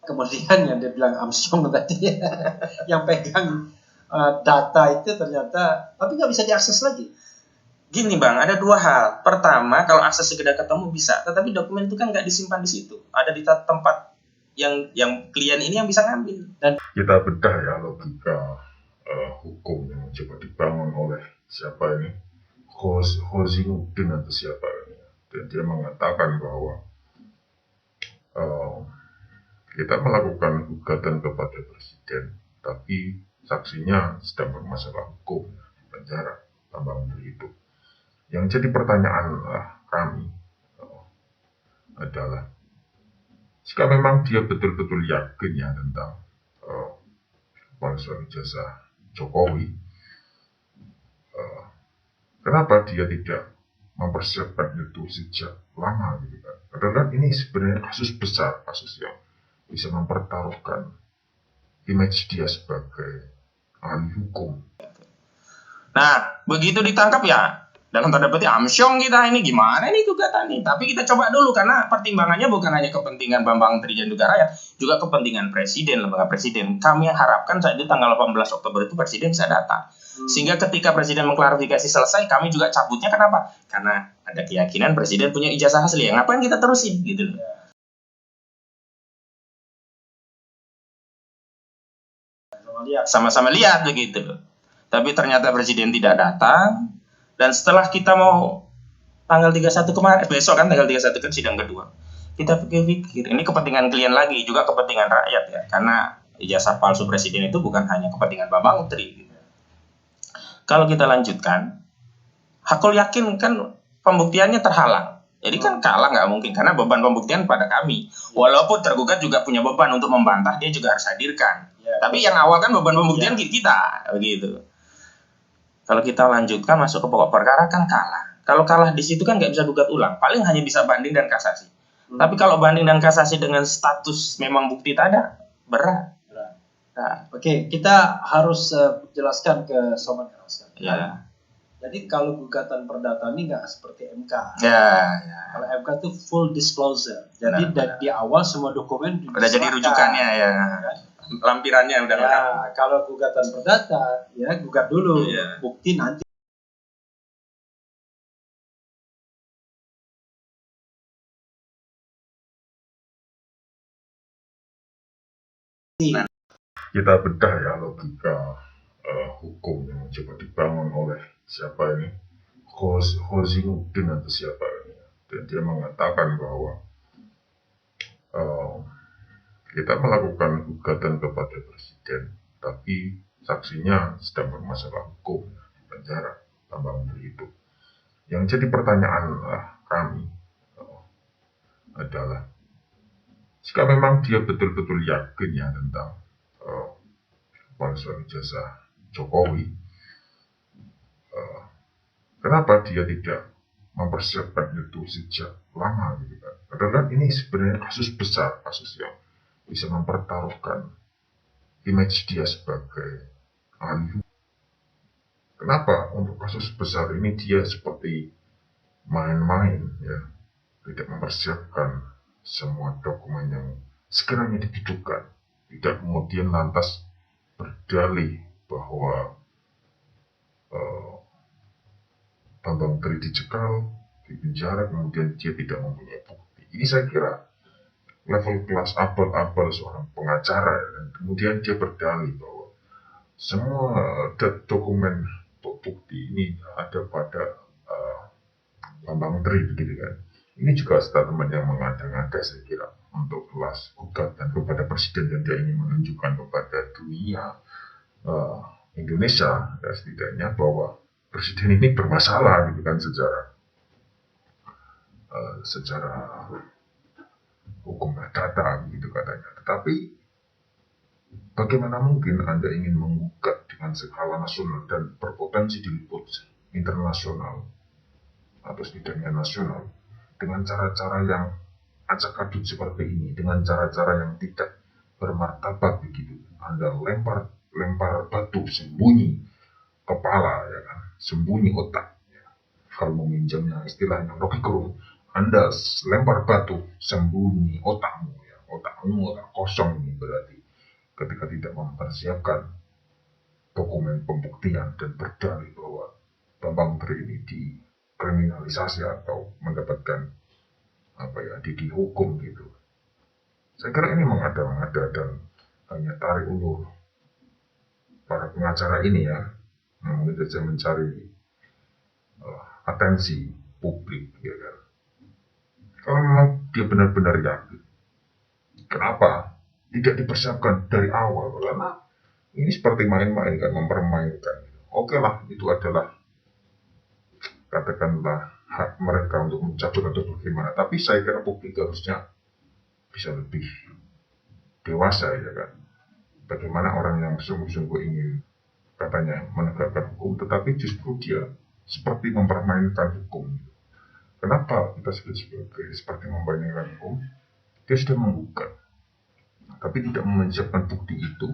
Kemudian yang dia bilang Armstrong tadi yang pegang data itu ternyata tapi nggak bisa diakses lagi. Gini Bang, ada dua hal. Pertama, kalau akses segera ketemu bisa, tetapi dokumen itu kan nggak disimpan di situ. Ada di tempat yang klien ini yang bisa ngambil. Dan kita bedah ya logika hukum yang coba dibangun oleh siapa ini, Khozinuddin atau siapa ini. Dan dia mengatakan bahwa kita melakukan gugatan kepada presiden, tapi saksinya sedang bermasalah hukum di penjara, tambah menteri itu. Yang jadi pertanyaan kami adalah, jika memang dia betul-betul yakin ya tentang palsuan ijazah Jokowi, kenapa dia tidak mempersiapkan itu sejak lama gitu kan? Padahal ini sebenarnya kasus besar, kasus yang bisa mempertaruhkan image dia sebagai ahli hukum. Nah, begitu ditangkap ya, dalam tanda petik Armstrong kita ini gimana nih gugatan nih. Tapi kita coba dulu karena pertimbangannya bukan hanya kepentingan Bambang Tri dan juga rakyat, juga kepentingan presiden, lembaga presiden. Kami harapkan saat itu tanggal 18 Oktober itu presiden bisa datang. Sehingga ketika presiden mengklarifikasi selesai, kami juga cabutnya. Kenapa? Karena ada keyakinan presiden punya ijazah asli. Ya, ngapain kita terusin gitu loh. Sama-sama lihat begitu loh. Tapi ternyata presiden tidak datang. Dan setelah kita mau tanggal 31 kemarin, besok kan tanggal 31 kan sidang kedua. Kita pikir-pikir, ini kepentingan klien lagi, juga kepentingan rakyat ya. Karena ijazah palsu presiden itu bukan hanya kepentingan Bambang Tri. Gitu. Kalau kita lanjutkan, Hakul yakin kan pembuktiannya terhalang. Jadi kan kalah nggak mungkin, karena beban pembuktian pada kami. Walaupun tergugat juga punya beban untuk membantah, dia juga harus hadirkan. Tapi yang awal kan beban pembuktian kita, begitu. Kalau kita lanjutkan masuk ke pokok perkara kan kalah. Kalau kalah di situ kan nggak bisa gugat ulang. Paling hanya bisa banding dan kasasi. Tapi kalau banding dan kasasi dengan status memang bukti tak ada, berat. Nah, Oke, kita harus jelaskan ke Sobat Eros. Ya. Jadi kalau gugatan perdata ini nggak seperti MK. Ya. Kalau MK itu full disclosure. Jadi dari awal semua dokumen udah jadi rujukannya ya. Lampirannya udah lengkap. Kalau gugatan perdata ya gugat dulu, bukti nanti. Kita bedah ya logika hukum yang coba dibangun oleh siapa ini, Khozinuddin atau siapa ini. Dan dia mengatakan bahwa kita melakukan gugatan kepada presiden, tapi saksinya sedang bermasalah hukum di penjara, tambah menteri itu. Yang jadi pertanyaan kami adalah, jika memang dia betul-betul yakin ya tentang palsuan ijazah Jokowi, kenapa dia tidak mempersiapkan itu sejak lama gitu kan? Padahal ini sebenarnya kasus besar, kasus yang bisa mempertaruhkan image dia sebagai ahli hukum. Kenapa untuk kasus besar ini dia seperti main-main ya, tidak mempersiapkan semua dokumen yang sekiranya dibutuhkan, tidak kemudian lantas berdalih bahwa Bambang Tri dicekal, di penjara, kemudian dia tidak mempunyai bukti. Ini saya kira level kelas abal-abal seorang pengacara, dan kemudian dia berdalih bahwa semua dokumen bukti ini ada pada Bambang Tri, begitu kan. Ini juga statement yang mengada-ngada saya kira untuk kelas gugatan kepada presiden, dan dia ingin menunjukkan kepada dunia Indonesia ya, setidaknya bahwa presiden ini bermasalah gitu kan secara hukum data gitu katanya. Tetapi bagaimana mungkin Anda ingin menggugat dengan skala nasional dan berpotensi diliput internasional atau setidaknya nasional dengan cara-cara yang acak-adut seperti ini, dengan cara-cara yang tidak bermartabat begitu. Anda lempar batu sembunyi kepala ya kan, sembunyi otak ya. Kalau meminjamnya istilahnya Rocky Gerung, Anda lempar batu sembunyi otakmu ya, otakmu otak kosong ini berarti ketika tidak mempersiapkan dokumen pembuktian dan berdalih bahwa Bambang Tri ini dikriminalisasi atau mendapatkan dihukum gitu. Saya kira ini mengada-ngada dan hanya tarik ulur para pengacara ini ya, mungkin saja mencari atensi publik ya kan. Kalau memang dia benar-benar yakin, kenapa tidak dipersiapkan dari awal? Karena ini seperti main-main kan, mempermainkan. Oke lah, itu adalah katakanlah hak mereka untuk mencabut atau bagaimana. Tapi saya kira publik harusnya bisa lebih dewasa ya kan. Bagaimana orang yang sungguh-sungguh ingin katanya menegakkan hukum, tetapi justru dia seperti mempermainkan hukum. Kenapa kita sebut seperti mempermainkan hukum? Dia sudah menggugat, tapi tidak menyiapkan bukti itu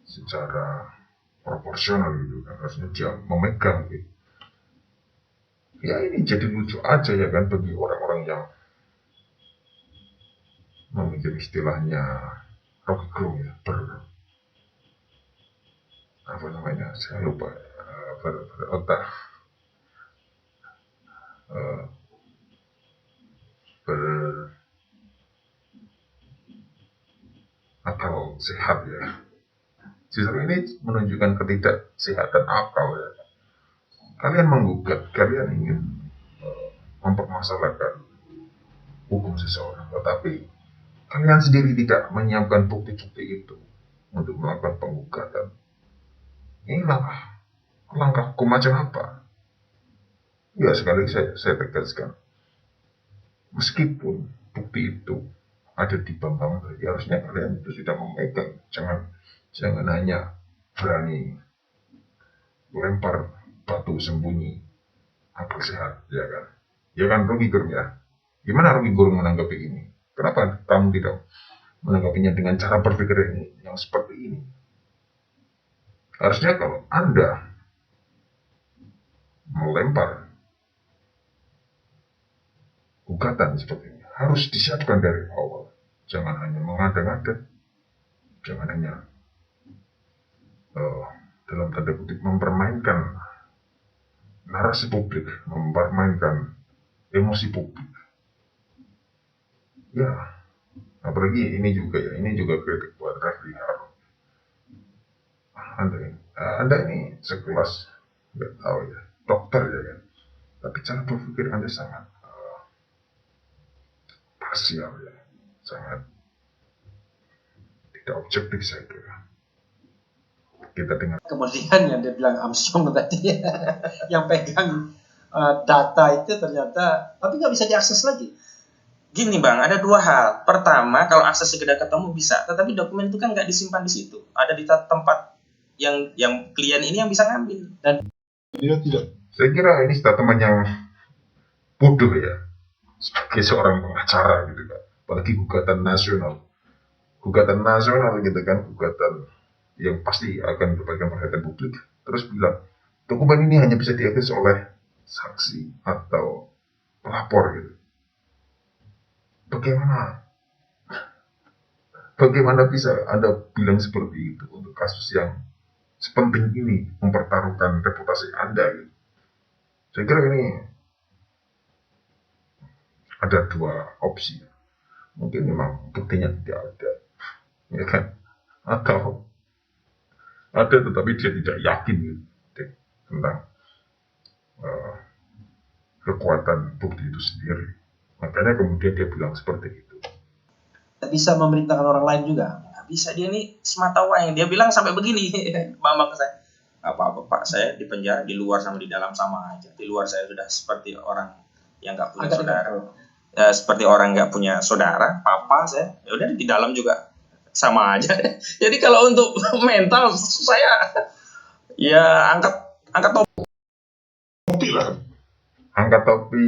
secara proporsional gitu kan. Harusnya dia memegang gitu. Ya ini jadi lucu aja ya kan bagi orang-orang yang memiliki istilahnya Rocky Gerung ya, saya lupa, berotak, berakal sehat ya. Justru ini menunjukkan ketidaksehatan akal ya. Kalian menggugat, kalian ingin mempermasalahkan hukum seseorang, tetapi kalian sendiri tidak menyiapkan bukti-bukti itu untuk melakukan penggugatan. Ini langkah hukum macam apa? Ya sekali saya tegaskan, meskipun bukti itu ada di Bambang Tri, harusnya kalian itu sudah memegang, jangan hanya berani lempar batu sembunyi akal sehat ya kan Rocky Gerung ya. Gimana Rocky Gerung menanggapi ini? Kenapa kamu tidak menanggapinya dengan cara berpikir yang seperti ini? Harusnya kalau Anda melempar gugatan seperti ini, harus disiapkan dari awal. Jangan hanya mengada-ngada, jangan hanya dalam tanda kutip mempermainkan narasi publik, mempermainkan emosi publik. Ya, apalagi ini juga kritik buat Refli Harun. Anda ini sekelas, nggak tahu ya, dokter ya kan. Tapi cara berpikir Anda sangat parsial ya, sangat tidak objektif saya kira. Kita dengar. Kemudian yang dia bilang Armstrong tadi yang pegang data itu ternyata tapi nggak bisa diakses lagi. Gini Bang, ada dua hal. Pertama, kalau akses sekedar ketemu bisa, tetapi dokumen itu kan nggak disimpan di situ. Ada di tempat yang klien ini yang bisa ngambil. Dan tidak. Saya kira ini statement yang bodoh ya, sebagai seorang pengacara gitu kan. Apalagi gugatan nasional gitu kan, gugatan yang pasti akan mendapatkan perhatian publik. Terus bilang dokumen ini hanya bisa diakses oleh saksi atau pelapor gitu. Bagaimana bisa Anda bilang seperti itu untuk kasus yang sepenting ini, mempertaruhkan reputasi Anda gitu. Saya kira ini ada dua opsi. Mungkin memang buktinya tidak ada, ya kan? Atau ada tetapi dia tidak yakin gitu, tentang kekuatan bukti itu sendiri. Makanya kemudian dia bilang seperti itu. Tidak bisa memerintahkan orang lain juga. Nggak bisa, dia ini semata wayang. Dia bilang sampai begini, Bambang ke saya, apa-apa Pak, saya di penjara di luar sama di dalam sama aja. Di luar saya sudah seperti orang yang nggak punya saudara. Seperti orang nggak punya saudara, papa saya. Ya udah di dalam juga sama aja. Jadi kalau untuk mental saya ya angkat topi lah. Angkat topi.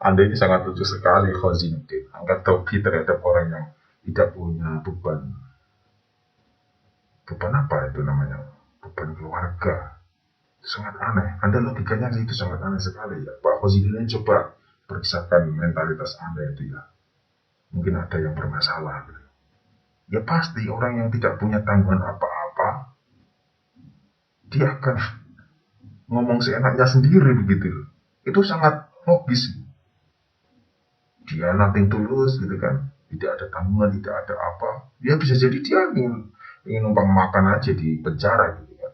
Anda ini sangat lucu sekali, Khozinuddin. Angkat topi terhadap orang yang tidak punya beban. Beban apa itu namanya? Beban keluarga. Sangat aneh. Anda logikanya itu sangat aneh sekali ya. Pak Khozinuddin coba periksakan mentalitas Anda itu ya. mungkin ada yang bermasalah gitu. Ya pasti orang yang tidak punya tanggungan apa-apa, dia akan ngomong seenaknya sendiri begitu. Itu sangat logis. Dia nothing tulus gitu kan, tidak ada tanggungan, tidak ada apa. Dia bisa jadi dia ingin numpang makan aja di penjara gitu kan.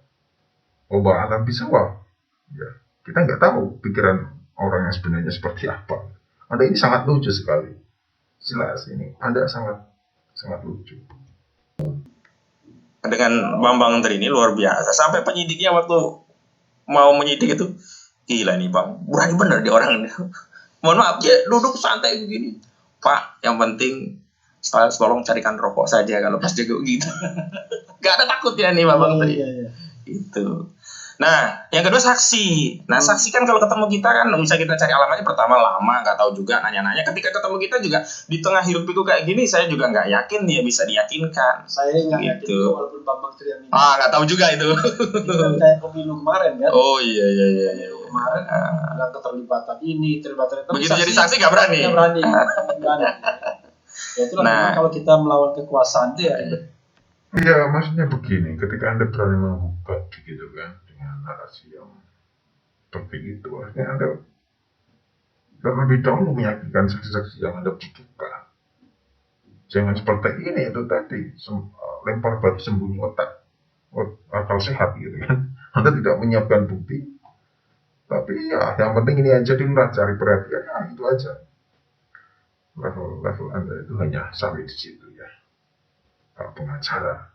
Oba alam bisa wah. Ya, kita nggak tahu pikiran orang yang sebenarnya seperti apa. Anda ini sangat lucu sekali. Jelas ini, Anda sangat lucu. Dengan Bambang Tri ini luar biasa. Sampai penyidiknya waktu mau menyidik itu, gila nih Bang, berani bener dia orang ini. Mohon maaf, dia duduk santai begini. Pak, yang penting tolong carikan rokok saja kalau pas jago gitu. Gak ada takutnya nih Bambang Tri. Iya. Itu. Nah, yang kedua saksi. Nah, saksi kan kalau ketemu kita kan bisa kita cari alamatnya, pertama lama, nggak tahu juga, nanya-nanya. Ketika ketemu kita juga di tengah hiruk pikuk kayak gini, saya juga nggak yakin dia bisa diyakinkan. Saya nggak yakin Gitu. itu walaupun Bambang Tri yang ini. Nggak tahu juga itu. Ini kan kayak pemilu kemarin kan. Oh iya. Kemarin bilang keterlibatan ini, terlibatan itu. Begitu jadi saksi nggak berani. Nggak berani. Ya itulah memang kalau kita melawan kekuasaan itu ya ribet. Ya, maksudnya begini, ketika Anda berani membuka gitu kan, dengan narasi yang seperti itu, artinya Anda terlebih dahulu meyakinkan saksi-saksi yang Anda butuhkan. Jangan seperti ini itu tadi, lempar batu sembunyi otak, akal sehat gitu kan. Anda tidak menyiapkan bukti, tapi ya yang penting ini aja dulu lah, cari perhatian, ya itu aja. Level Anda itu hanya sampai di situ ya. Pengacara